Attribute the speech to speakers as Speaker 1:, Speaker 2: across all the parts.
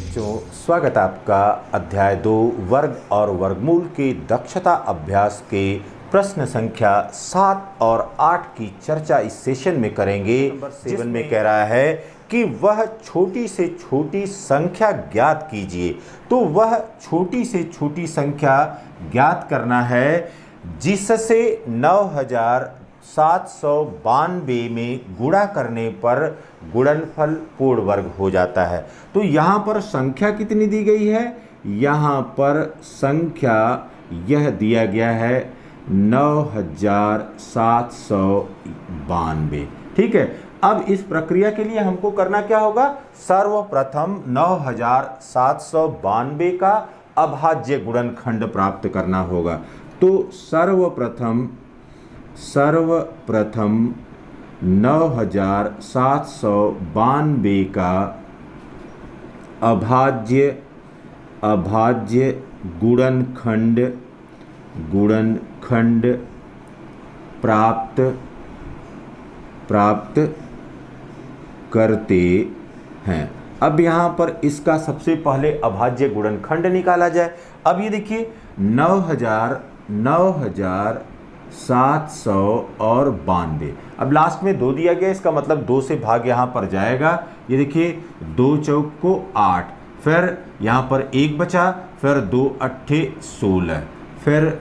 Speaker 1: बच्चों, स्वागत है आपका अध्याय 2 वर्ग और वर्गमूल के दक्षता अभ्यास के प्रश्न संख्या 7 और 8 की चर्चा इस सेशन में करेंगे। नंबर 7 में कह रहा है कि वह छोटी से छोटी संख्या ज्ञात कीजिए। तो वह छोटी से छोटी संख्या ज्ञात करना है जिससे 9792 में गुणा करने पर गुणनफल पूर्ण वर्ग हो जाता है। तो यहाँ पर संख्या कितनी दी गई है? यहाँ पर संख्या यह दिया गया है 9792। ठीक है, अब इस प्रक्रिया के लिए हमको करना क्या होगा? सर्वप्रथम 9792 का अभाज्य गुणनखंड प्राप्त करना होगा। तो सर्वप्रथम 9792 का अभाज्य गुणनखंड प्राप्त करते हैं। अब यहाँ पर इसका सबसे पहले अभाज्य गुणनखंड निकाला जाए। अब ये देखिए 9792। अब लास्ट में 2 दिया गया, इसका मतलब 2 से भाग यहाँ पर जाएगा। ये देखिए 2 चौक को 8, फिर यहाँ पर 1 बचा, फिर 2 अट्ठे 16, फिर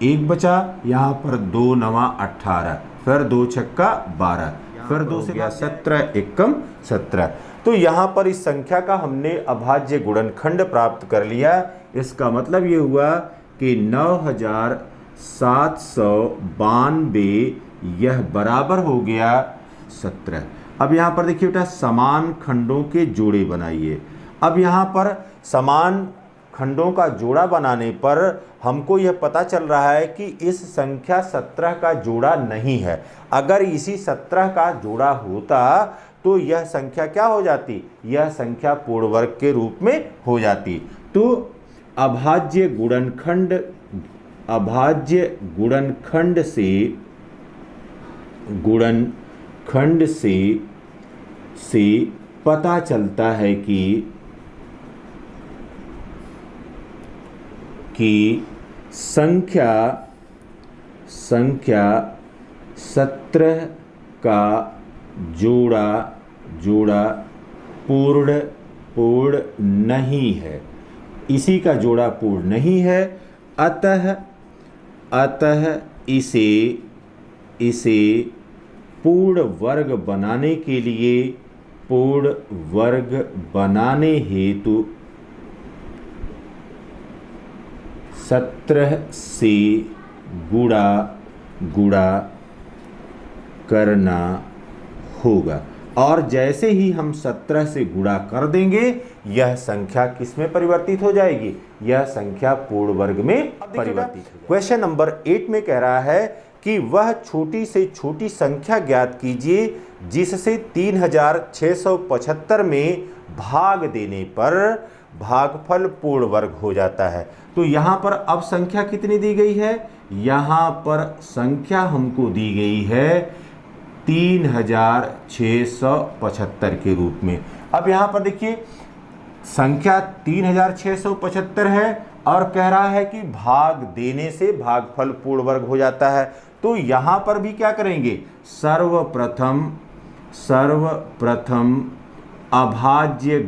Speaker 1: 1 बचा, यहाँ पर 2 नवा 18, फिर 2 छक्का 12, फिर 2 से 17 एकम 17। तो यहाँ पर इस संख्या का हमने अभाज्य गुणनखंड प्राप्त कर लिया। इसका मतलब ये हुआ कि 9792 यह बराबर हो गया 17। अब यहाँ पर देखिए बेटा, समान खंडों के जोड़े बनाइए। अब यहाँ पर समान खंडों का जोड़ा बनाने पर हमको यह पता चल रहा है कि इस संख्या 17 का जोड़ा नहीं है। अगर इसी 17 का जोड़ा होता तो यह संख्या क्या हो जाती? यह संख्या पूर्ण वर्ग के रूप में हो जाती। तो अभाज्य गुणनखंड से पता चलता है कि संख्या 17 का जोड़ा पूर्ण नहीं है। इसी का जोड़ा पूर्ण नहीं है, अतः इसे पूर्ण वर्ग बनाने हेतु 17 से गुणा करना होगा। और जैसे ही हम 17 से गुणा कर देंगे, यह संख्या किस में परिवर्तित हो जाएगी? यह संख्या पूर्ण वर्ग में परिवर्तित हो जाएगी। क्वेश्चन नंबर 8 में कह रहा है कि वह छोटी से छोटी संख्या ज्ञात कीजिए जिससे 3675 में भाग देने पर भागफल पूर्ण वर्ग हो जाता है। तो यहाँ पर अब संख्या कितनी दी गई है? यहाँ पर संख्या हमको दी गई है 3675 के रूप में। अब यहाँ पर देखिए संख्या 3675 है और कह रहा है कि भाग देने से भागफल पूर्ण वर्ग हो जाता है। तो यहाँ पर भी क्या करेंगे? सर्वप्रथम अभाज्य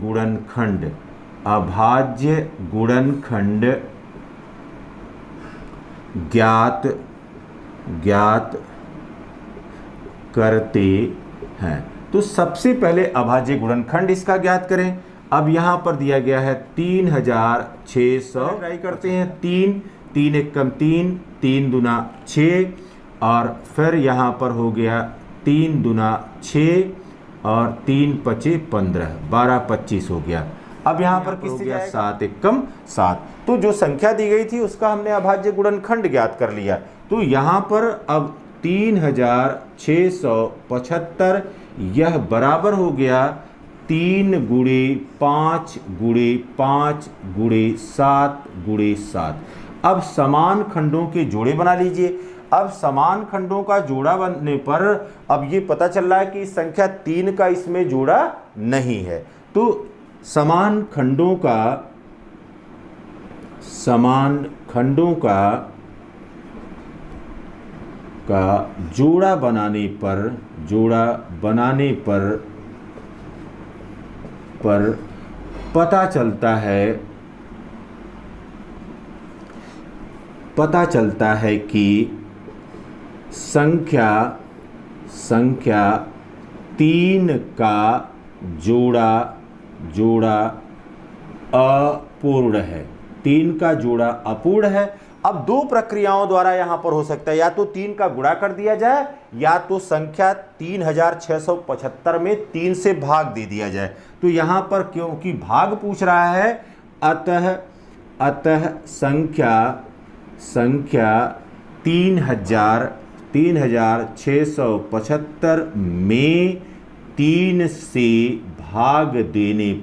Speaker 1: गुणनखंड ज्ञात करते हैं। तो सबसे पहले अभाज्य गुणनखंड इसका ज्ञात करें। अब यहाँ पर दिया गया है 3600। ट्राई करते हैं। 3 एकम 3, 3 दूना 6, और फिर यहाँ पर हो गया 3 दूना 6 और 3 पचे 15, 12 25 हो गया। अब यहाँ पर किससे गया? 7 एकम 7। तो जो संख्या दी गई थी उसका हमने अभाज्य गुणनखंड ज्ञात कर लिया। तो यहाँ पर अब 3675 यह बराबर हो गया 3 गुणे 5 गुणे 5 गुणे 7 गुणे 7। अब समान खंडों के जोड़े बना लीजिए। अब समान खंडों का जोड़ा बनने पर अब ये पता चल रहा है कि संख्या 3 का इसमें जोड़ा नहीं है। तो समान खंडों का जोड़ा बनाने पर पता चलता है कि संख्या 3 का जोड़ा अपूर्ण है। 3 का जोड़ा अपूर्ण है। अब दो प्रक्रियाओं द्वारा यहां पर हो सकता है, या तो 3 का गुणा कर दिया जाए या तो संख्या 3675 में 3 से भाग दे दिया जाए। तो यहां पर क्योंकि भाग पूछ रहा है, अतः संख्या 3675 में 3 से भाग देने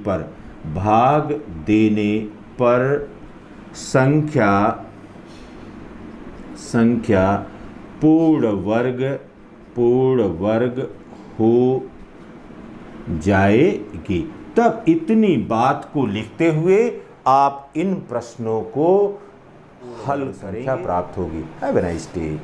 Speaker 1: पर संख्या पूर्ण वर्ग हो जाएगी। तब इतनी बात को लिखते हुए आप इन प्रश्नों को हल करेंगे, प्राप्त होगी। Have a nice day.